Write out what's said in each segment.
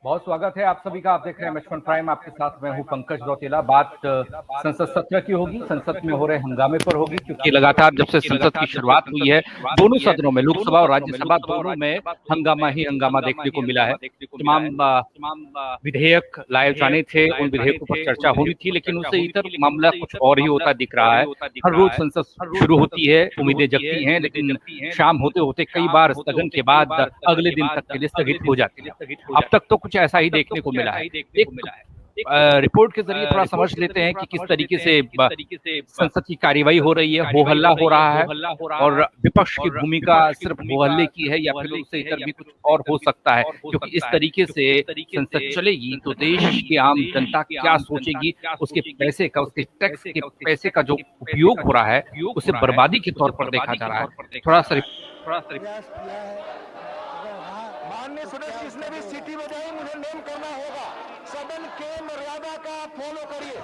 बहुत स्वागत है आप सभी का। आप देख रहे हैं एम प्राइम, आपके साथ मैं हूं पंकज रौतेला। बात संसद सत्र की होगी, संसद में हो रहे हंगामे पर होगी, क्योंकि लगातार जब से संसद की शुरुआत हुई है दोनों सदनों में, लोकसभा और राज्यसभा दोनों में हंगामा ही हंगामा देखने को मिला है। तमाम विधेयक लाए जाने थे, उन विधेयकों पर चर्चा होनी थी, लेकिन उससे इतर मामला कुछ और ही होता दिख रहा है। हर रोज संसद शुरू होती है, उम्मीदें जगती हैं, लेकिन शाम होते होते कई बार स्थगन के बाद अगले दिन तक के लिए स्थगित हो जाती है। अब तक तो कुछ ऐसा ही देखने को मिला है। एक रिपोर्ट के जरिए थोड़ा समझ लेते हैं कि किस तरीके से संसद की कार्यवाही हो रही है। हो हल्ला हो रहा है और विपक्ष की भूमिका सिर्फ हो हल्ले की है या फिर उससे इतर भी कुछ और हो सकता है, क्योंकि इस तरीके से संसद चलेगी तो देश की आम जनता क्या सोचेगी, उसके पैसे का, उसके टैक्स के पैसे का जो उपयोग हो रहा है उसे बर्बादी के तौर पर देखा जा रहा है। थोड़ा सा माननीय सुरेश, जिसने भी सीटी बजाई मुझे नेम करना होगा। सदन के मर्यादा का फॉलो करिए।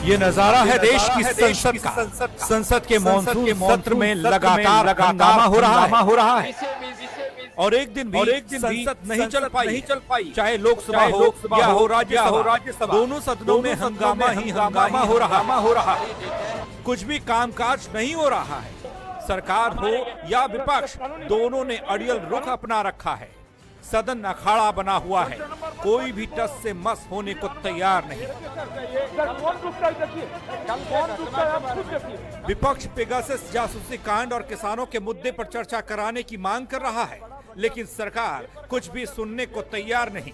ये नजारा है देश की संसद का। संसद के मॉनसून सत्र में लगातार हंगामा हो रहा है और एक दिन संसद नहीं चल पाई। चाहे लोकसभा हो या हो राज्यसभा, दोनों सदनों में हंगामा ही हंगामा हो रहा है। कुछ भी कामकाज नहीं हो रहा है। सरकार हो या विपक्ष, दोनों ने अड़ियल रुख अपना रखा है। सदन अखाड़ा बना हुआ है, कोई भी टस से मस होने को तैयार नहीं। विपक्ष पेगासस जासूसी कांड और किसानों के मुद्दे पर चर्चा कराने की मांग कर रहा है, लेकिन सरकार कुछ भी सुनने को तैयार नहीं।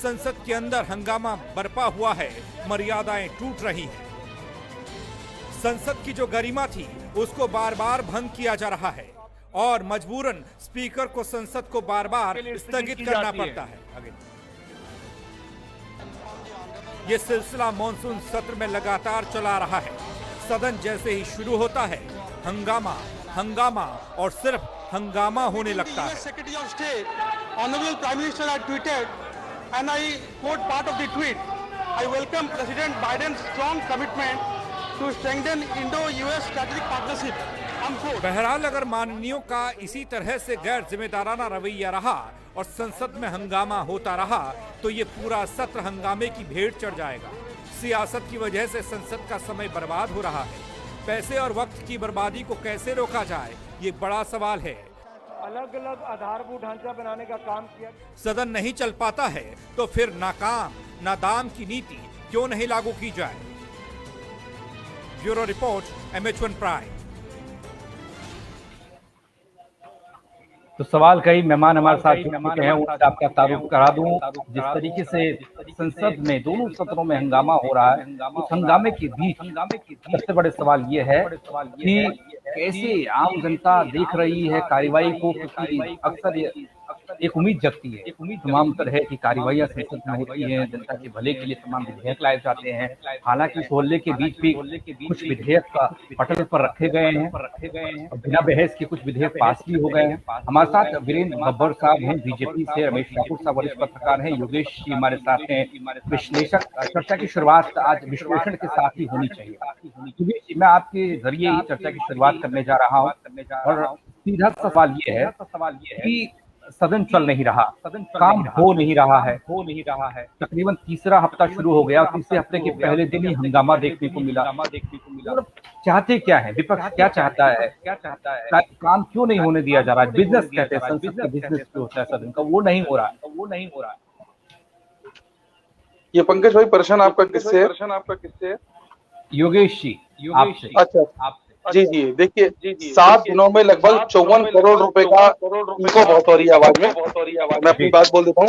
संसद के अंदर हंगामा बरपा हुआ है, मर्यादाएं टूट रही हैं। संसद की जो गरिमा थी उसको बार बार भंग किया जा रहा है और मजबूरन स्पीकर को संसद को बार बार स्थगित करना पड़ता है। ये सिलसिला मॉनसून सत्र में लगातार चला रहा है। सदन जैसे ही शुरू होता है हंगामा और सिर्फ हंगामा होने लगता है। Secretary of state honourable prime minister had tweeted and I quote part of the tweet. I welcome president Biden strong commitment to strengthen Indo US strategic partnership. बहरहाल अगर माननीयों का इसी तरह से गैर जिम्मेदाराना रवैया रहा और संसद में हंगामा होता रहा तो ये पूरा सत्र हंगामे की भेंट चढ़ जाएगा। सियासत की वजह से संसद का समय बर्बाद हो रहा है। पैसे और वक्त की बर्बादी को कैसे रोका जाए, ये बड़ा सवाल है। अलग अलग आधारभूत ढांचा बनाने का काम किया। सदन नहीं चल पाता है तो फिर नाकाम नादाम की नीति क्यों नहीं लागू की जाए। Bureau report, MH1 prime. तो सवाल कई मेहमान हमारे साथ हैं, उनसे आपका तारुफ करा दूं। जिस तरीके से संसद में दोनों सत्रों में हंगामा हो रहा है, उस हंगामे के बीच सबसे बड़े सवाल ये है कि कैसे आम जनता देख रही है कार्यवाही को, क्योंकि अक्सर एक उम्मीद जगती है, तमाम तरह की कार्यवाहियां संसद में होती हैं, जनता के भले के लिए तमाम विधेयक लाए जाते हैं। हालांकि इस होल्ले के बीच भी कुछ विधेयक का पटल पर रखे गए हैं और बिना बहस के कुछ विधेयक पास भी हो गए हैं। हमारे साथ वीरेंद्र बब्बर साहब हैं बीजेपी से, रमेश ठाकुर साहब वरिष्ठ पत्रकार हैं, योगेश जी हमारे साथ हैं विश्लेषक। चर्चा की शुरुआत आज विश्लेषण के साथ ही होनी चाहिए। योगेश जी, मैं आपके जरिए ही चर्चा की शुरुआत करने जा रहा हूँ और सीधा सवाल ये है कि सदन चल नहीं रहा, काम हो नहीं रहा है। तकरीबन तीसरा हफ्ता शुरू हो गया और तीसरे हफ्ते के पहले दिन ही हंगामा देखने को मिला। मतलब चाहते क्या है विपक्ष, क्या चाहता है, काम क्यों नहीं होने दिया जा रहा है? बिजनेस कहते हैं, संसद का बिजनेस जो होता है सदन का, वो नहीं हो रहा है। ये पंकज भाई प्रश्न आपका किससे है? योगेश जी आपसे। अच्छा जी, देखिए 7 दिनों में लगभग 54 करोड़ रुपए का, इनको बहुत हो रही है आवाज में, मैं अपनी बात बोल देता हूँ।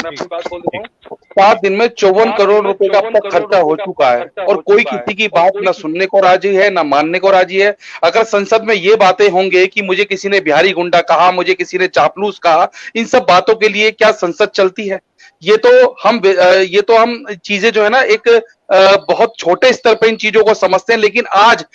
7 दिन में 54 करोड़ रुपए का अब तक खर्चा हो चुका है और कोई किसी की बात न सुनने को राजी है न मानने को राजी है। अगर संसद में ये बातें होंगे कि मुझे किसी ने बिहारी गुंडा कहा, मुझे किसी ने चापलूस कहा, इन सब बातों के लिए क्या संसद चलती है? ये तो हम चीजें जो है ना एक बहुत छोटे स्तर पर इन चीजों को समझते हैं, लेकिन आज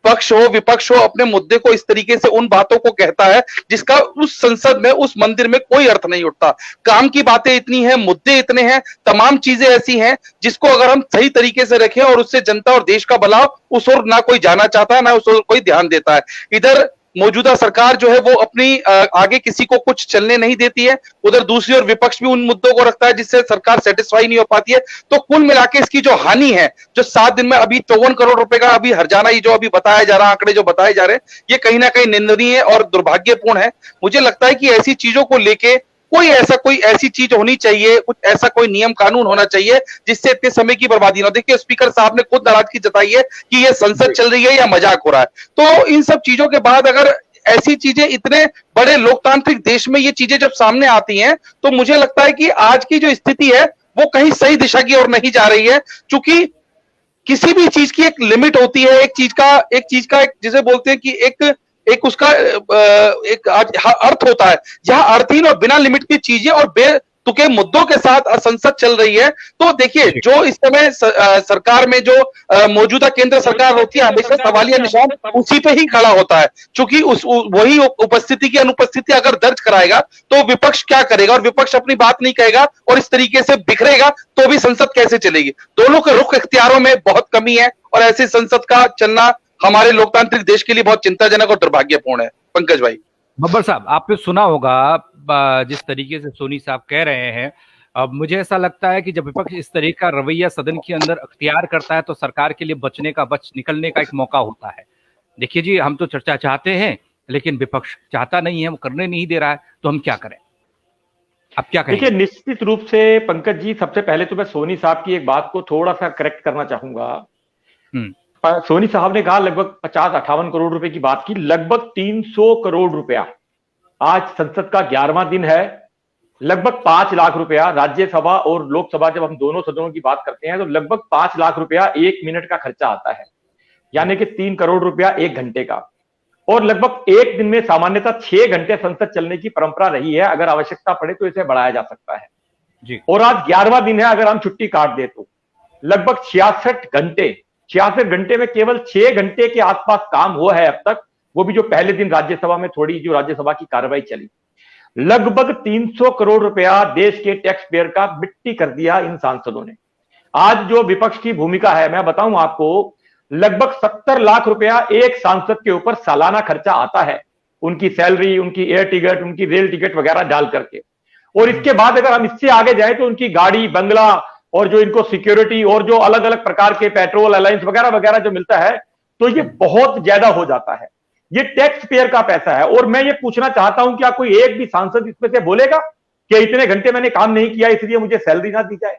पक्ष हो विपक्ष हो अपने मुद्दे को इस तरीके से उन बातों को कहता है जिसका उस संसद में उस मंदिर में कोई अर्थ नहीं उठता। काम की बातें इतनी हैं, मुद्दे इतने हैं, तमाम चीजें ऐसी हैं जिसको अगर हम सही तरीके से रखें और उससे जनता और देश का भला, उस ओर ना कोई जाना चाहता है ना उस ओर कोई ध्यान देता है। इधर मौजूदा सरकार जो है वो अपनी आगे किसी को कुछ चलने नहीं देती है, उधर दूसरी ओर विपक्ष भी उन मुद्दों को रखता है जिससे सरकार सेटिस्फाई नहीं हो पाती है। तो कुल मिलाके इसकी जो हानि है, जो 7 दिन में अभी 54 करोड़ रुपए का अभी हर्जाना ये जो अभी बताया जा रहा, आंकड़े जो बताए जा रहे हैं, ये कहीं ना कहीं निंदनीय और दुर्भाग्यपूर्ण है। मुझे लगता है कि ऐसी चीजों को लेके कोई ऐसी चीज होनी चाहिए, कुछ ऐसा कोई नियम कानून होना चाहिए जिससे इतने समय की बर्बादी ना हो। देखिए स्पीकर साहब ने खुद नाराजगी जताई है कि ये संसद चल रही है या मजाक हो रहा है। तो इन सब चीजों के बाद अगर ऐसी चीजें इतने बड़े लोकतांत्रिक देश में ये चीजें जब सामने आती हैं, तो मुझे लगता है कि आज की जो स्थिति है वो कहीं सही दिशा की ओर नहीं जा रही है। चूंकि किसी भी चीज की एक लिमिट होती है, एक चीज का एक जिसे बोलते हैं कि एक उसका एक अर्थ होता है। यहाँ अर्थहीन और बिना लिमिट की चीजें और बेतुके मुद्दों के साथ संसद चल रही है। तो देखिए जो इस समय सरकार में जो मौजूदा केंद्र सरकार होती है, हमेशा सवालिया निशान उसी पे ही खड़ा होता है। चूंकि वही उपस्थिति की अनुपस्थिति अगर दर्ज कराएगा तो विपक्ष क्या करेगा, और विपक्ष अपनी बात नहीं कहेगा और इस तरीके से बिखरेगा तो भी संसद कैसे चलेगी। दोनों के रुख इख्तियारों में बहुत कमी है और ऐसे संसद का चलना हमारे लोकतांत्रिक देश के लिए बहुत चिंताजनक और दुर्भाग्यपूर्ण है। पंकज भाई, बब्बर साहब, आपने सुना होगा जिस तरीके से सोनी साहब कह रहे हैं। अब मुझे ऐसा लगता है कि जब विपक्ष इस तरह का रवैया सदन के अंदर अख्तियार करता है तो सरकार के लिए निकलने का एक मौका होता है। देखिए जी, हम तो चर्चा चाहते हैं लेकिन विपक्ष चाहता नहीं है, वो करने नहीं दे रहा है, तो हम क्या करें? आप क्या कहेंगे? देखिए निश्चित रूप से पंकज जी, सबसे पहले तो मैं सोनी साहब की एक बात को थोड़ा सा करेक्ट करना चाहूंगा। सोनी साहब ने कहा लगभग 50-58 करोड़ रुपए की बात की, लगभग 300 करोड़ रुपया। आज संसद का 11वां दिन है, लगभग 5 लाख रुपया राज्यसभा और लोकसभा, जब हम दोनों सदनों की बात करते हैं तो लगभग 5 लाख रुपया 1 मिनट का खर्चा आता है, यानी कि 3 करोड़ रुपया 1 घंटे का। और लगभग एक दिन में सामान्यतः 6 घंटे संसद चलने की परंपरा रही है, अगर आवश्यकता पड़े तो इसे बढ़ाया जा सकता है जी। और आज 11वां दिन है, अगर हम छुट्टी काट दे तो लगभग 66 घंटे में केवल 6 घंटे के आसपास काम हुआ है अब तक, वो भी जो पहले दिन राज्यसभा में थोड़ी जो राज्यसभा की कार्रवाई चली। लगभग 300 करोड़ रुपया देश के टैक्स पेयर का मिट्टी कर दिया इन सांसदों ने। आज जो विपक्ष की भूमिका है, मैं बताऊं आपको, लगभग 70 लाख रुपया एक सांसद के ऊपर सालाना खर्चा आता है, उनकी सैलरी, उनकी एयर टिकट, उनकी रेल टिकट वगैरह डाल करके। और इसके बाद अगर हम इससे आगे जाए तो उनकी गाड़ी, बंगला और जो इनको सिक्योरिटी और जो अलग अलग प्रकार के पेट्रोल अलायंस वगैरह वगैरह जो मिलता है, तो ये बहुत ज्यादा हो जाता है। ये टैक्स पेयर का पैसा है। और मैं ये पूछना चाहता हूं, क्या कोई एक भी सांसद इसमें से बोलेगा कि इतने घंटे मैंने काम नहीं किया इसलिए मुझे सैलरी ना दी जाए?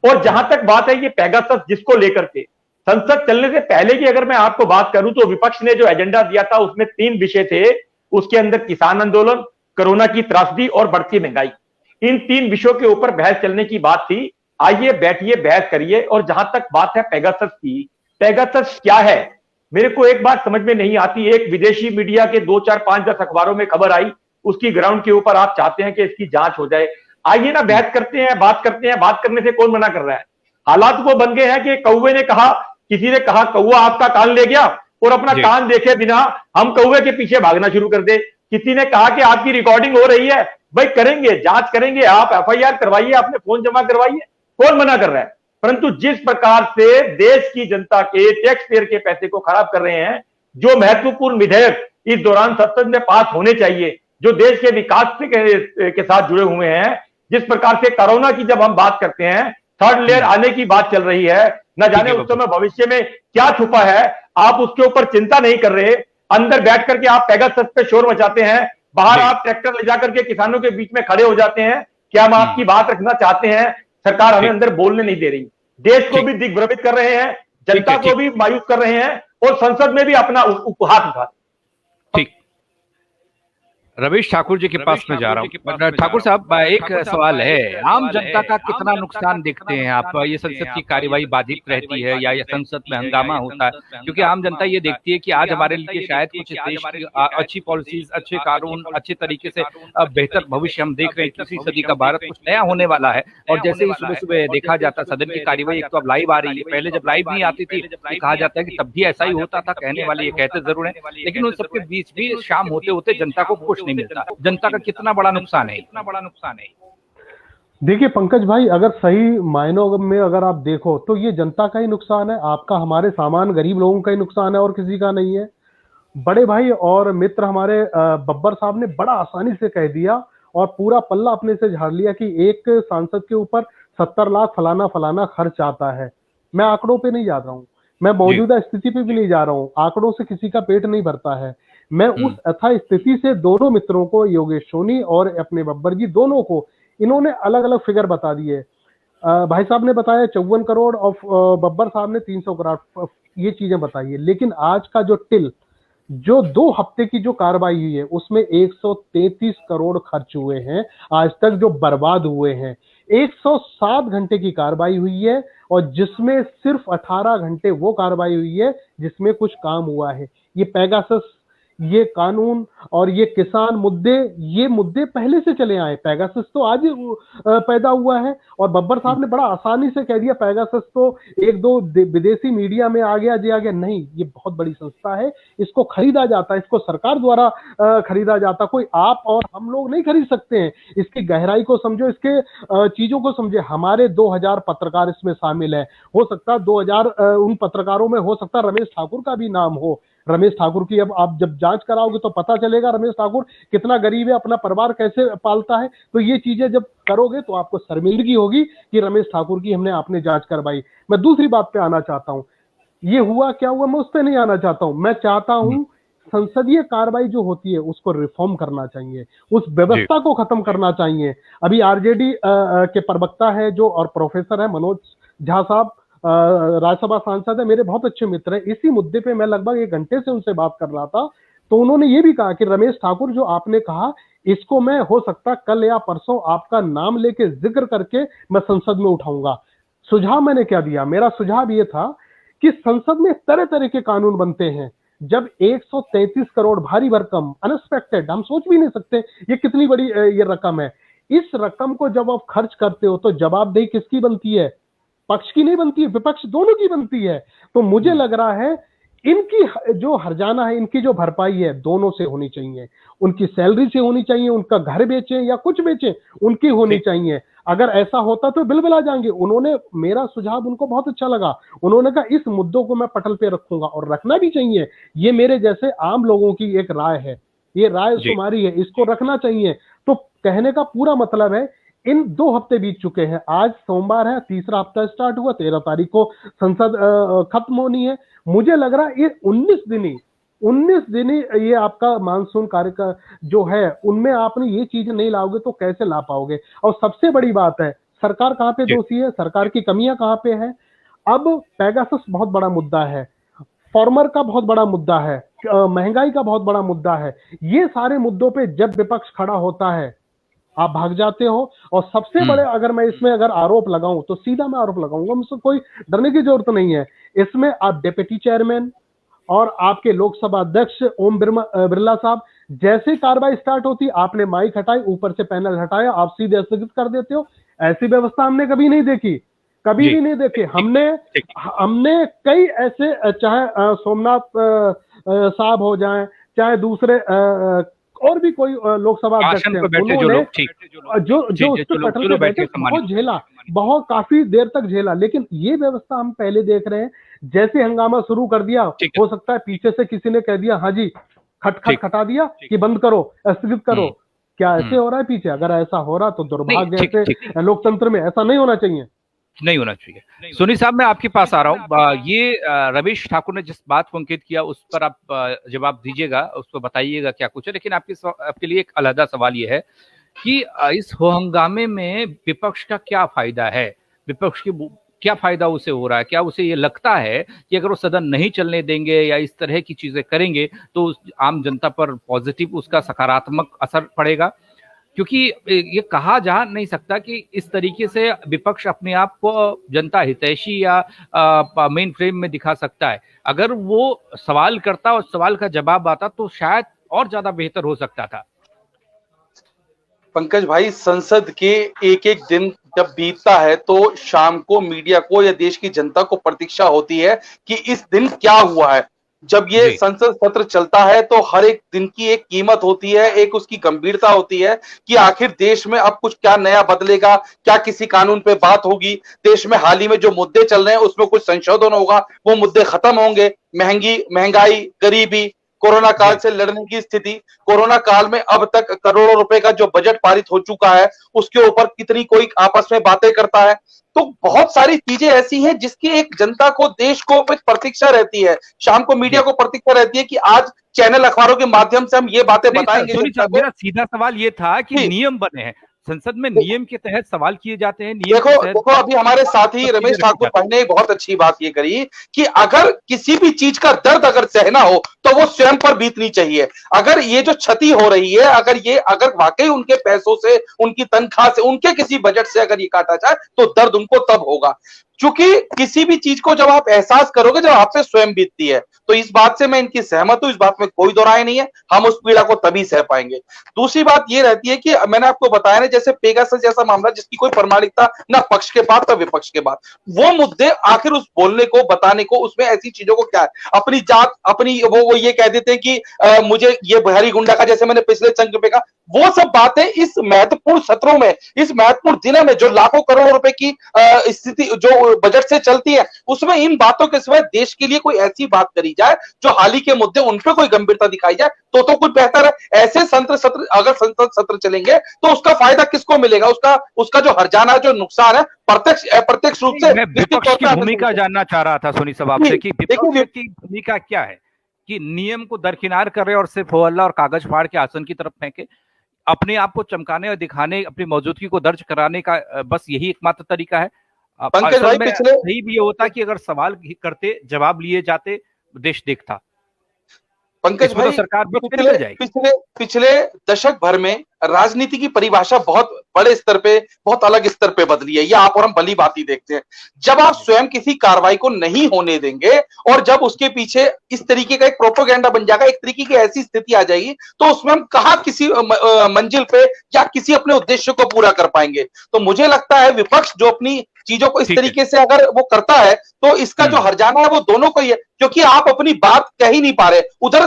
और जहां तक बात है ये पेगासस जिसको लेकर के, संसद चलने से पहले की अगर मैं आपको बात करूं तो विपक्ष ने जो एजेंडा दिया था उसमें 3 विषय थे। उसके अंदर किसान आंदोलन, कोरोना की त्रासदी और बढ़ती महंगाई, इन 3 विषयों के ऊपर बहस चलने की बात थी। आइए बैठिए, बहस करिए। और जहां तक बात है पेगासस की, पेगासस क्या है मेरे को एक बात समझ में नहीं आती। एक विदेशी मीडिया के 2, 4, 5, 10 अखबारों में खबर आई, उसकी ग्राउंड के ऊपर आप चाहते हैं कि इसकी जांच हो जाए। आइए ना बहस करते हैं, बात करते हैं। बात करने से कौन मना कर रहा है? हालात वो बन गए हैं कि कौवे ने कहा, किसी ने कहा कौवा आपका कान ले गया, और अपना कान देखे बिना हम कौवे के पीछे भागना शुरू कर दे। किसी ने कहा कि आपकी रिकॉर्डिंग हो रही है, भाई करेंगे, जांच करेंगे, आप FIR करवाइए, अपने फोन जमा करवाइए, कौन मना कर रहा है? परंतु जिस प्रकार से देश की जनता के टैक्स पेयर के पैसे को खराब कर रहे हैं, जो महत्वपूर्ण विधेयक इस दौरान संसद में पास होने चाहिए, जो देश के विकास के साथ जुड़े हुए हैं, जिस प्रकार से कोरोना की जब हम बात करते हैं, 3rd लेयर आने की बात चल रही है, न जाने उस समय भविष्य में क्या छुपा है, आप उसके ऊपर चिंता नहीं कर रहे। अंदर बैठ करके आप पेगासस पे शोर मचाते हैं, बाहर आप ट्रैक्टर ले जाकर के किसानों के बीच में खड़े हो जाते हैं कि हम आपकी बात रखना चाहते हैं, सरकार हमें अंदर बोलने नहीं दे रही। देश को भी दिग्भ्रमित कर रहे हैं, जनता को भी मायूस कर रहे हैं, और संसद में भी अपना उपहास उठा। ठीक, रमेश ठाकुर जी के पास में जा रहा हूँ। ठाकुर साहब, एक सवाल है, आम जनता का कितना नुकसान देखते हैं आप? ये संसद की कार्यवाही बाधित रहती है या ये संसद में हंगामा होता है? क्योंकि आम जनता ये देखती है कि आज हमारे लिए शायद कुछ देश की अच्छी पॉलिसीज, अच्छे कानून, अच्छे तरीके से बेहतर भविष्य हम देख रहे हैं। 21वीं सदी का भारत कुछ नया होने वाला है। और जैसे ही सुबह सुबह देखा जाता सदन की कार्यवाही, एक तो अब लाइव आ रही है, पहले जब लाइव नहीं आती थी तो कहा जाता है कि तब भी ऐसा ही होता था। कहने वाले ये कहते जरूर है, लेकिन उन सबके बीच भी शाम होते होते जनता को कुछ नहीं मिलता। जनता का कितना बड़ा नुकसान है? देखिए पंकज भाई, अगर सही मायनों में अगर आप देखो तो ये जनता का ही नुकसान है, आपका, हमारे सामान्य गरीब लोगों का ही नुकसान है और किसी का नहीं है। बड़े भाई और मित्र हमारे बब्बर साहब ने बड़ा आसानी से कह दिया और पूरा पल्ला अपने से झाड़ लिया कि एक सांसद के ऊपर 70 लाख फलाना फलाना खर्च आता है। मैं आंकड़ों पे नहीं जा रहा हूँ, मैं मौजूदा स्थिति पे भी नहीं जा रहा हूँ। आंकड़ों से किसी का पेट नहीं भरता है। मैं उस अथा स्थिति से दोनों मित्रों को, योगेश सोनी और अपने बब्बर जी, दोनों को इन्होंने अलग अलग फिगर बता दिए। भाई साहब ने बताया 54 करोड़ और बब्बर साहब ने 300 करोड़, ये चीजें बताई है। लेकिन आज का जो 2 हफ्ते की जो कार्रवाई हुई है उसमें 133 करोड़ खर्च हुए हैं आज तक, जो बर्बाद हुए हैं। 107 घंटे की कार्रवाई हुई है और जिसमें सिर्फ 18 घंटे वो कार्रवाई हुई है जिसमें कुछ काम हुआ है। ये पेगासस, ये कानून और ये किसान मुद्दे, ये मुद्दे पहले से चले आए। पेगासस तो आज ही पैदा हुआ है और बब्बर साहब ने बड़ा आसानी से कह दिया पेगासस तो 1-2 विदेशी मीडिया में आ गया। नहीं, ये बहुत बड़ी संस्था है, इसको खरीदा जाता है, इसको सरकार द्वारा खरीदा जाता। कोई आप और हम लोग नहीं खरीद सकते हैं। इसकी गहराई को समझो, इसके चीजों को समझे। हमारे 2000 पत्रकार इसमें शामिल है। हो सकता है 2000 उन पत्रकारों में हो सकता है रमेश ठाकुर का भी नाम हो। रमेश ठाकुर की अब आप जब जांच कराओगे तो पता चलेगा रमेश ठाकुर कितना गरीब है, अपना परिवार कैसे पालता है। तो ये चीजें जब करोगे तो आपको शर्मिंदगी होगी कि रमेश ठाकुर की आपने जांच करवाई। मैं दूसरी बात पे आना चाहता हूं, ये हुआ क्या हुआ, मैं उस पर नहीं आना चाहता हूं। मैं चाहता हूं संसदीय कार्रवाई जो होती है उसको रिफॉर्म करना चाहिए, उस व्यवस्था को खत्म करना चाहिए। अभी आरजेडी के प्रवक्ता है जो और प्रोफेसर है मनोज झा साहब, राज्यसभा सांसद है, मेरे बहुत अच्छे मित्र हैं। इसी मुद्दे पे मैं लगभग 1 घंटे से उनसे बात कर रहा था, तो उन्होंने ये भी कहा कि रमेश ठाकुर जो आपने कहा, इसको मैं हो सकता कल या परसों आपका नाम लेके जिक्र करके मैं संसद में उठाऊंगा। सुझाव मैंने क्या दिया, मेरा सुझाव ये था कि संसद में तरह तरह के कानून बनते हैं। जब 133 करोड़ भारी भरकम, अनएक्सपेक्टेड, हम सोच भी नहीं सकते ये कितनी बड़ी ये रकम है। इस रकम को जब आप खर्च करते हो तो जवाबदेही किसकी बनती है? पक्ष की नहीं बनती है, विपक्ष दोनों की बनती है। तो मुझे लग रहा है इनकी जो हर्जाना है, इनकी जो भरपाई है, दोनों से होनी चाहिए। उनकी सैलरी से होनी चाहिए, उनका घर बेचें या कुछ बेचें, उनकी होनी चाहिए। अगर ऐसा होता तो बिल्कुल आ जाएंगे। उन्होंने, मेरा सुझाव उनको बहुत अच्छा लगा। उन्होंने कहा इस मुद्दों को मैं पटल पे रखूंगा और रखना भी चाहिए। ये मेरे जैसे आम लोगों की एक राय है, ये राय तुम्हारी है, इसको रखना चाहिए। तो कहने का पूरा मतलब है, इन 2 हफ्ते बीत चुके हैं, आज सोमवार है, तीसरा हफ्ता स्टार्ट हुआ, 13 तारीख को संसद खत्म होनी है। मुझे लग रहा है ये 19 दिन ये आपका मानसून कार्य का जो है, उनमें आपने ये चीज नहीं लाओगे तो कैसे ला पाओगे? और सबसे बड़ी बात है, सरकार कहां पे दोषी है, सरकार की कमियां कहां पे है? अब पेगासस बहुत बड़ा मुद्दा है, फार्मर का बहुत बड़ा मुद्दा है, महंगाई का बहुत बड़ा मुद्दा है। ये सारे मुद्दों पे जब विपक्ष खड़ा होता है आप भाग जाते हो। और सबसे बड़े, अगर मैं इसमें अगर आरोप लगाऊं तो सीधा मैं आरोप लगाऊंगा, मुझसे कोई डरने की जरूरत नहीं है। इसमें आप डिप्टी चेयरमैन और आपके लोकसभा अध्यक्ष ओम बिरला साहब, जैसे कार्रवाई स्टार्ट होती आपने माइक हटाई, ऊपर से पैनल हटाया, आप सीधे स्थगित कर देते हो। ऐसी व्यवस्था हमने कभी नहीं देखी, कभी भी नहीं देखी। हमने कई ऐसे, चाहे सोमनाथ साहब हो जाएं, चाहे दूसरे और भी कोई लोकसभा अध्यक्ष हैं, उन्होंने जो उस पर पटल पे बैठे बहुत झेला, बहुत काफी देर तक झेला। लेकिन ये व्यवस्था हम पहले देख रहे हैं, जैसे हंगामा शुरू कर दिया, हो सकता है पीछे से किसी ने कह दिया हाँ जी, खटा दिया कि बंद करो, स्थगित करो। क्या ऐसे हो रहा है पीछे? अगर ऐसा हो रहा तो दुर्भाग्य, ऐसे लोकतंत्र में ऐसा नहीं होना चाहिए। सोनी साहब, मैं आपके पास आ रहा हूँ। ये रमेश ठाकुर ने जिस बात को अंकित किया उस पर आप जवाब दीजिएगा, उस पर बताइएगा क्या कुछ है। लेकिन आपके लिए एक अलग सवाल ये है कि इस हो हंगामे में विपक्ष का क्या फायदा है? विपक्ष की क्या फायदा उसे हो रहा है? क्या उसे ये लगता है कि अगर वो सदन नहीं चलने देंगे या इस तरह की चीजें करेंगे तो आम जनता पर पॉजिटिव उसका सकारात्मक असर पड़ेगा? क्योंकि ये कहा जा नहीं सकता कि इस तरीके से विपक्ष अपने आप को जनता हितैषी या मेन फ्रेम में दिखा सकता है। अगर वो सवाल करता और सवाल का जवाब आता तो शायद और ज्यादा बेहतर हो सकता था। पंकज भाई, संसद के एक एक दिन जब बीतता है तो शाम को मीडिया को या देश की जनता को प्रतीक्षा होती है कि इस दिन क्या हुआ है। जब ये संसद सत्र चलता है तो हर एक दिन की एक कीमत होती है, एक उसकी गंभीरता होती है कि आखिर देश में अब कुछ क्या नया बदलेगा, क्या किसी कानून पे बात होगी, देश में हाल ही में जो मुद्दे चल रहे हैं उसमें कुछ संशोधन होगा, वो मुद्दे खत्म होंगे, महंगाई, गरीबी, कोरोना काल से लड़ने की स्थिति, कोरोना काल में अब तक करोड़ों रुपए का जो बजट पारित हो चुका है उसके ऊपर कितनी कोई आपस में बातें करता है। तो बहुत सारी चीजें ऐसी हैं जिसकी एक जनता को, देश को प्रतीक्षा रहती है, शाम को मीडिया को प्रतीक्षा रहती है कि आज चैनल अखबारों के माध्यम से हम ये बातें बताएंगे। मेरा सीधा सवाल ये था कि नियम बने हैं संसद में, नियम के तहत सवाल किए जाते हैं। देखो अभी हमारे साथी रमेश ठाकुर भाई ने बहुत अच्छी बात ये करी कि अगर किसी भी चीज का दर्द अगर सहना हो तो वो स्वयं पर बीतनी चाहिए। अगर ये जो क्षति हो रही है, अगर वाकई उनके पैसों से, उनकी तनख्वाह से, उनके किसी बजट से अगर ये काटा जाए तो दर्द उनको तब होगा। क्योंकि किसी भी चीज को जब आप एहसास करोगे जब आप पे स्वयं बीतती है, तो इस बात से मैं इनकी सहमत हूं, इस बात में कोई दो राय नहीं है। हम उस पीड़ा को तभी सह पाएंगे। दूसरी बात ये रहती है कि मैंने आपको बताया ना, जैसे पेगासस जैसा मामला जिसकी कोई प्रमाणिकता ना पक्ष के पास ना विपक्ष के पास, वो मुद्दे आखिर उस बोलने को, बताने को, उसमें ऐसी चीजों को क्या है, अपनी जात, अपनी वो ये कह देते हैं कि मुझे ये बिहारी गुंडा का, जैसे मैंने पिछले चंक पे कहा, वो सब बातें इस महत्वपूर्ण सत्रों में, इस महत्वपूर्ण दिनों में जो लाखों करोड़ों रुपए की स्थिति जो बजट से चलती है, उसमें इन बातों के सिवाय देश के लिए कोई ऐसी बात करी जाए जो हाल ही के मुद्दे, उन पे कोई गंभीरता दिखाई जाए तो कुछ बेहतर है। ऐसे सत्र अगर संसद सत्र चलेंगे तो उसका फायदा किसको मिलेगा? उसका जो हर्जाना, जो नुकसान है, प्रत्यक्ष अप्रत्यक्ष रूप से। मैं विपक्ष की भूमिका जानना चाह रहा था सोनी साहब आपसे कि विपक्ष की भूमिका क्या है कि नियम को दरकिनार करे और सिर्फ हो हल्ला और कागज फाड़ के आसन की तरफ फेंके, अपने आप को चमकाने और दिखाने, अपनी मौजूदगी को दर्ज कराने का बस यही एकमात्र तरीका है। पंकज भाई, सही भी ये होता कि अगर सवाल करते, जवाब लिए जाते, देश देखता। पंकज भाई, तो सरकार पिछले दशक भर में राजनीति की परिभाषा बहुत बड़े स्तर पे, बहुत अलग स्तर पे बदली है। ये आप और हम भली बात ही देखते हैं। जब आप स्वयं किसी कार्रवाई को नहीं होने देंगे और जब उसके पीछे इस तरीके का एक प्रोपेगेंडा बन जाएगा, एक तरीके की ऐसी स्थिति आ जाएगी, तो उसमें हम कहां किसी मंजिल पे या किसी अपने उद्देश्य को पूरा कर पाएंगे। तो मुझे लगता है विपक्ष जो अपनी चीजों को इस तरीके से अगर वो करता है तो इसका जो हर्जाना है वो दोनों को ही है, क्योंकि आप अपनी बात कह ही नहीं पा रहे। उधर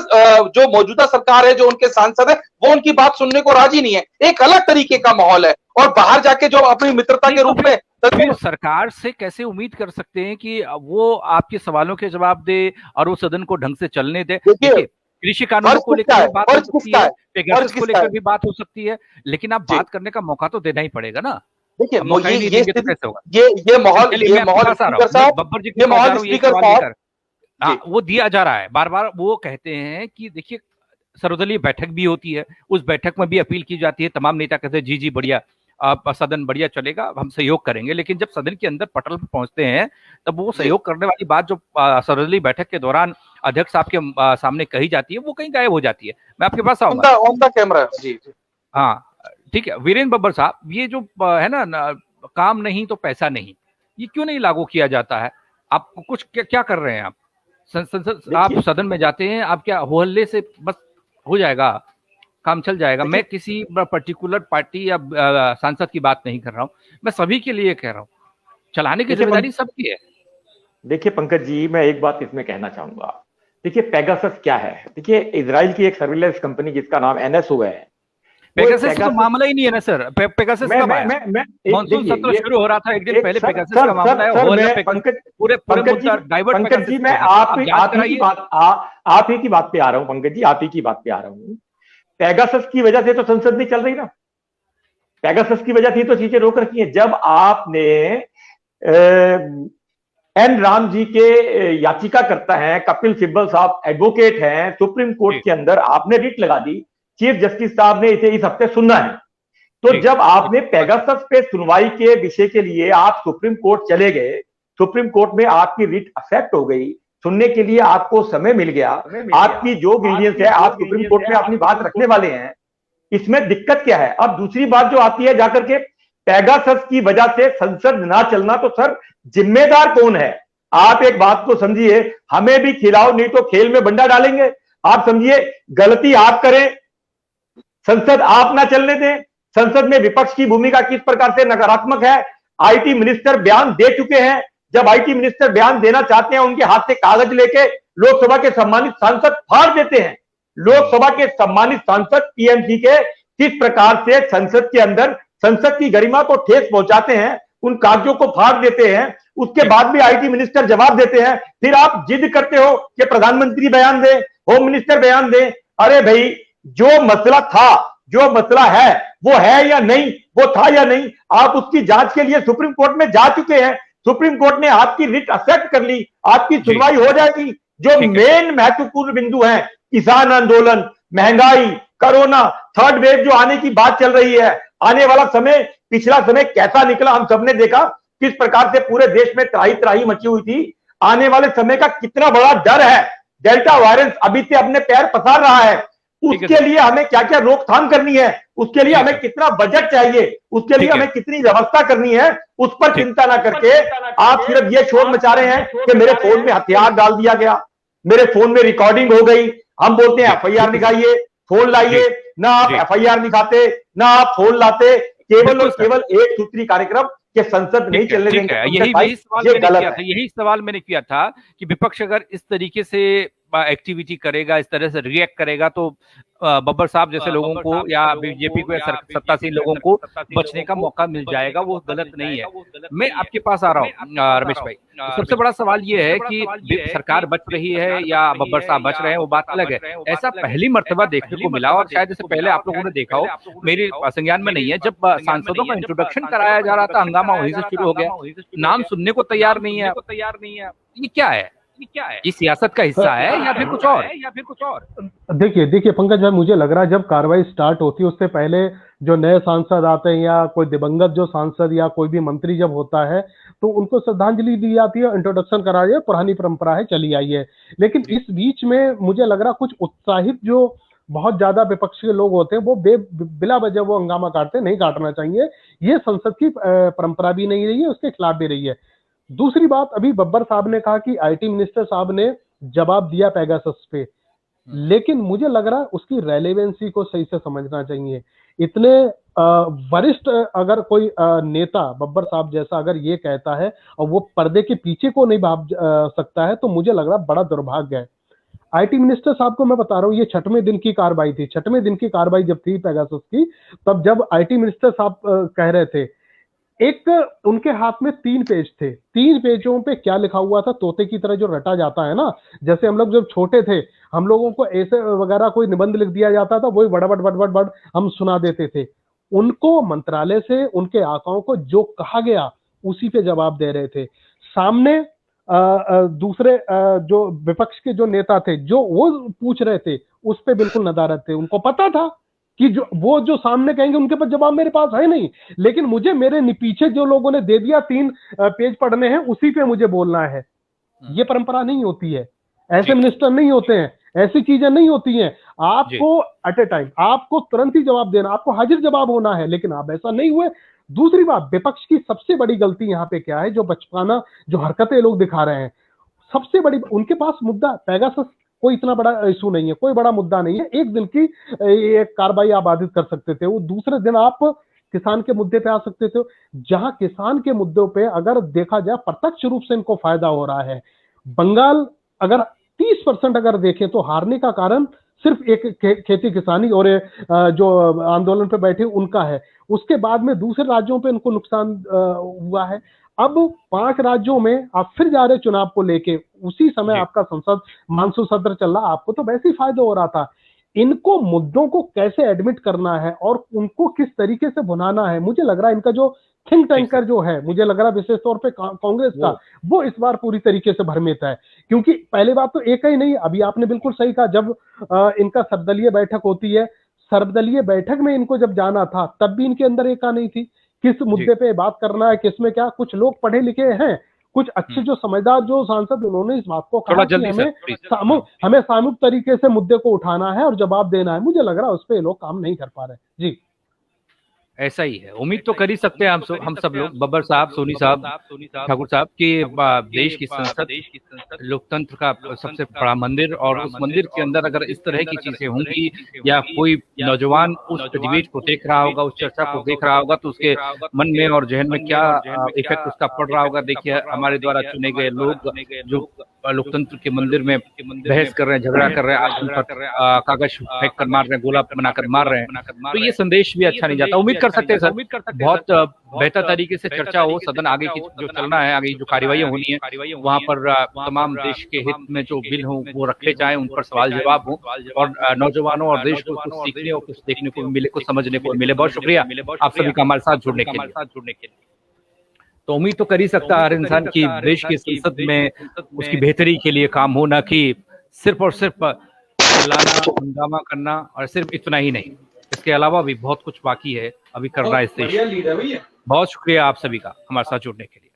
जो मौजूदा सरकार है, जो उनके सांसद है, वो उनकी बात सुनने को राजी नहीं है। एक अलग तरीके का माहौल है और बाहर जाके जो अपनी मित्रता के रूप में, तो सरकार से कैसे उम्मीद कर सकते हैं कि वो आपके सवालों के जवाब दे और वो सदन को ढंग से चलने दे? कृषि कानूनों को लेकर बात हो सकती है, पेगासस को लेकर भी बात हो सकती है, लेकिन आप बात करने का मौका तो देना ही पड़ेगा ना। देखिए ये माहौल स्पीकर साहब, वो दिया जा रहा है बार बार। वो कहते हैं कि देखिए सर्वदलीय बैठक भी होती है, उस बैठक में भी अपील की जाती है, तमाम नेता कहते हैं जी जी बढ़िया, सदन बढ़िया चलेगा, हम सहयोग करेंगे। लेकिन जब सदन के अंदर पटल पर पहुंचते हैं तब वो सहयोग करने वाली बात जो सर्वदलीय बैठक के दौरान अध्यक्ष साहब के सामने कही जाती है वो कहीं गायब हो जाती है। मैं आपके पास आऊंगा, ऑन द कैमरा जी। हाँ ठीक है, वीरेंद्र बब्बर साहब, ये जो है ना काम नहीं तो पैसा नहीं, ये क्यों नहीं लागू किया जाता है? आप कुछ क्या कर रहे हैं? आप संसद, आप सदन में जाते हैं, आप क्या हो हल्ले से बस हो जाएगा, काम चल जाएगा? मैं किसी पर्टिकुलर पार्टी या सांसद की बात नहीं कर रहा हूँ, मैं सभी के लिए कह रहा हूँ, चलाने की जिम्मेदारी सबकी है। देखिए पंकज जी, मैं एक बात इसमें कहना चाहूंगा। देखिए पेगासस क्या है? देखिए इजराइल की एक सर्विलेंस कंपनी जिसका नाम NSO है। पेगासस तो मामला ही नहीं है ना सर। पेगासस कब आया? मॉनसून सत्र शुरू हो रहा था, एक दिन पहले पेगासस का मामला है। पूरे पंकज जी, मैं आप ही की बात पे आ रहा हूँ। पंकज जी, आप ही की बात पे आ रहा हूँ। पेगासस की वजह से तो संसद नहीं चल रही ना। पेगासस की वजह थी तो चीजें रोक रखी है। जब आपने एन राम जी के याचिका करता है, कपिल सिब्बल साहब एडवोकेट हैं सुप्रीम कोर्ट के अंदर, आपने रिट लगा दी, चीफ जस्टिस साहब ने इसे इस हफ्ते सुनना है। तो जब आपने पेगासस पे सुनवाई के विषय के लिए आप सुप्रीम कोर्ट चले गए सुप्रीम कोर्ट में आपकी रिट एक्सेप्ट हो गई, सुनने के लिए आपको समय मिल गया, आपकी जो ग्रीवियंस है आप सुप्रीम कोर्ट में अपनी बात रखने वाले हैं, इसमें दिक्कत क्या है? अब दूसरी बात जो आती है जाकर के, पेगासस की वजह से संसद ना चलना, तो सर जिम्मेदार कौन है? आप एक बात को समझिए, हमें भी खिलाओ नहीं तो खेल में बंडा डालेंगे। आप समझिए, गलती आप करें, संसद आप ना चलने दें। संसद में विपक्ष की भूमिका किस प्रकार से नकारात्मक है। आईटी मिनिस्टर बयान दे चुके हैं, जब आईटी मिनिस्टर बयान देना चाहते हैं उनके हाथ से कागज लेके लोकसभा के सम्मानित सांसद फाड़ देते हैं। लोकसभा के सम्मानित सांसद टीएमसी के किस प्रकार से संसद के अंदर संसद की गरिमा को ठेस पहुंचाते हैं, उन कागजों को फाड़ देते हैं, उसके बाद भी आईटी मिनिस्टर जवाब देते हैं। फिर आप जिद करते हो कि प्रधानमंत्री बयान दे, होम मिनिस्टर बयान दे। अरे भाई, जो मसला था, जो मसला है, वो है या नहीं, वो था या नहीं, आप उसकी जांच के लिए सुप्रीम कोर्ट में जा चुके हैं। सुप्रीम कोर्ट ने आपकी रिट एक्सेप्ट कर ली, आपकी सुनवाई हो जाएगी। जो मेन महत्वपूर्ण बिंदु है, किसान आंदोलन, महंगाई, कोरोना, थर्ड वेव जो आने की बात चल रही है, आने वाला समय, पिछला समय कैसा निकला हम सबने देखा, किस प्रकार से पूरे देश में त्राही त्राही मची हुई थी। आने वाले समय का कितना बड़ा डर है, डेल्टा वायरस अभी से अपने पैर पसार रहा है, उसके लिए हमें क्या क्या रोकथाम करनी है, उसके लिए हमें कितना बजट चाहिए, उसके लिए हमें कितनी व्यवस्था करनी है, उस पर चिंता ना करके आप सिर्फ ये शोर मचा रहे हैं कि मेरे फोन में हथियार डाल दिया गया, मेरे फोन में रिकॉर्डिंग हो गई। हम बोलते हैं एफआईआर लिखाइए, फोन लाइए, ना आप एफआईआर लिखाते, ना आप फोन लाते, केवल और केवल एक सूत्री कार्यक्रम के संसद नहीं चलने देंगे। यही सवाल मैंने किया था कि विपक्ष अगर इस तरीके से एक्टिविटी करेगा, इस तरह से रिएक्ट करेगा, तो बब्बर साहब जैसे लोगों को या बीजेपी को या सत्तासीन लोगों को बचने का मौका मिल जाएगा। वो गलत नहीं है। मैं आपके पास आ रहा हूँ रमेश भाई। सबसे बड़ा सवाल ये है कि सरकार बच रही है या बब्बर साहब बच रहे हैं, वो बात अलग है। ऐसा पहली मर्तबा देखने को मिला, और शायद इससे पहले आप लोगों ने देखा हो, मेरे संज्ञान में नहीं है, जब सांसदों का इंट्रोडक्शन कराया जा रहा था, हंगामा वहीं से शुरू हो गया। नाम सुनने को तैयार नहीं है। ये क्या है? ये सियासत का हिस्सा है या फिर कुछ और? देखिए पंकज भाई, मुझे लग रहा है जब कार्रवाई स्टार्ट होती है उससे पहले जो नए सांसद आते हैं या कोई दिवंगत जो सांसद या कोई भी मंत्री जब होता है तो उनको श्रद्धांजलि दी जाती है, इंट्रोडक्शन कराया जाए, पुरानी परंपरा है, चली आई है। लेकिन इस बीच में मुझे लग रहा कुछ उत्साहित जो बहुत ज्यादा विपक्ष के लोग होते हैं वो बिला वजह वो हंगामा काटते, नहीं काटना चाहिए। ये संसद की परंपरा भी नहीं रही है, उसके खिलाफ भी रही है। दूसरी बात, अभी बब्बर साहब ने कहा कि आईटी मिनिस्टर साहब ने जवाब दिया पेगासस पे, लेकिन मुझे लग रहा है उसकी रेलेवेंसी को सही से समझना चाहिए। इतने वरिष्ठ अगर कोई नेता बब्बर साहब जैसा अगर ये कहता है और वो पर्दे के पीछे को नहीं भाग सकता है, तो मुझे लग रहा बड़ा दुर्भाग्य है। आईटी मिनिस्टर साहब को मैं बता रहा हूँ, ये 6वें दिन की कार्रवाई थी। 6वें दिन की कार्रवाई जब थी पेगासस की, तब जब आईटी मिनिस्टर साहब कह रहे थे, एक उनके हाथ में 3 पेज थे, 3 पेजों पे क्या लिखा हुआ था, तोते की तरह जो रटा जाता है ना, जैसे हम लोग जब छोटे थे हम लोगों को ऐसे वगैरह कोई निबंध लिख दिया जाता था, वही बड़ हम सुना देते थे। उनको मंत्रालय से उनके आकाओं को जो कहा गया उसी पे जवाब दे रहे थे। सामने दूसरे जो विपक्ष के जो नेता थे जो वो पूछ रहे थे उस पे बिल्कुल नदारत थे। उनको पता था कि जो सामने कहेंगे उनके पास जवाब मेरे पास है नहीं, लेकिन मुझे मेरे पीछे जो लोगों ने दे दिया 3 पेज पढ़ने हैं उसी पे मुझे बोलना है। ये परंपरा नहीं होती है, ऐसे मिनिस्टर नहीं होते हैं, ऐसी चीजें नहीं होती हैं। आपको एट ए टाइम आपको तुरंत ही जवाब देना, आपको हाजिर जवाब होना है, लेकिन आप ऐसा नहीं हुए। दूसरी बात, विपक्ष की सबसे बड़ी गलती यहाँ पे क्या है, जो बचपना जो हरकतें लोग दिखा रहे हैं, सबसे बड़ी उनके पास मुद्दा पेगासस कोई इतना बड़ा इशू नहीं है, कोई बड़ा मुद्दा नहीं है। एक दिन की एक कार्रवाई आप बाधित कर सकते थे, वो दूसरे दिन आप किसान के मुद्दे पे आ सकते थे, जहां किसान के मुद्दों पे अगर देखा जाए प्रत्यक्ष रूप से इनको फायदा हो रहा है। बंगाल अगर 30% अगर देखें तो हारने का कारण सिर्फ एक खेती किसानी और जो आंदोलन पे बैठे उनका है। उसके बाद में दूसरे राज्यों पे इनको नुकसान हुआ है। अब 5 राज्यों में आप फिर जा रहे चुनाव को लेके, उसी समय आपका संसद मानसून सत्र चल रहा, आपको तो वैसे ही फायदा हो रहा था। इनको मुद्दों को कैसे एडमिट करना है और उनको किस तरीके से भुनाना है, मुझे लग रहा है इनका जो थिंक टैंकर जो है, मुझे लग रहा है विशेष तौर पे कांग्रेस का, वो इस बार पूरी तरीके से भ्रमित है। क्योंकि पहली बात तो एक ही नहीं, अभी आपने बिल्कुल सही कहा, जब इनका सर्वदलीय बैठक होती है, सर्वदलीय बैठक में इनको जब जाना था तब भी इनके अंदर एका नहीं थी, किस मुद्दे पे बात करना है, किसमें क्या। कुछ लोग पढ़े लिखे हैं, कुछ अच्छे जो समझदार जो सांसद उन्होंने इस बात को थोड़ा कहा कि जल्दी से, हमें please। हमें सामूहिक तरीके से मुद्दे को उठाना है और जवाब देना है। मुझे लग रहा है उस पर ये लोग काम नहीं कर पा रहे। जी ऐसा ही है, उम्मीद तो कर ही सकते हैं हम सब लोग, बब्बर साहब, सोनी साहब, ठाकुर साहब, कि देश की संसद लोकतंत्र का सबसे बड़ा मंदिर, और उस मंदिर के अंदर अगर इस तरह की चीजें होंगी या कोई नौजवान उस डिबेट को देख रहा होगा, उस चर्चा को देख रहा होगा, तो उसके मन में और जहन में क्या इफेक्ट उसका पड़ रहा होगा। देखिए, हमारे द्वारा चुने गए लोग जो लोकतंत्र के मंदिर में बहस कर रहे हैं, झगड़ा कर रहे हैं, आज उन पर कागज फेंक कर मार रहे हैं, गोला बनाकर मार रहे हैं, तो ये संदेश भी अच्छा नहीं जाता। उम्मीद कर सकते हैं सर बहुत बेहतर तरीके से चर्चा हो, सदन आगे की जो चलना है, आगे जो कार्यवाही होनी है, वहां पर तमाम देश के हित में जो बिल हो वो रखे जाएं, उन पर सवाल जवाब हो, और नौजवानों और देश को कुछ सीखने और कुछ देखने को मिले, कुछ समझने को मिले। बहुत शुक्रिया आप सभी का हमारे साथ जुड़ने के लिए। तो उम्मीद तो कर ही सकता है हर इंसान की देश की संसद में उसकी बेहतरी के लिए काम हो, ना कि सिर्फ और सिर्फ चिल्लाना, हंगामा करना, और सिर्फ इतना ही नहीं, इसके अलावा भी बहुत कुछ बाकी है अभी करना इस देश। बहुत शुक्रिया आप सभी का हमारे साथ जुड़ने के लिए।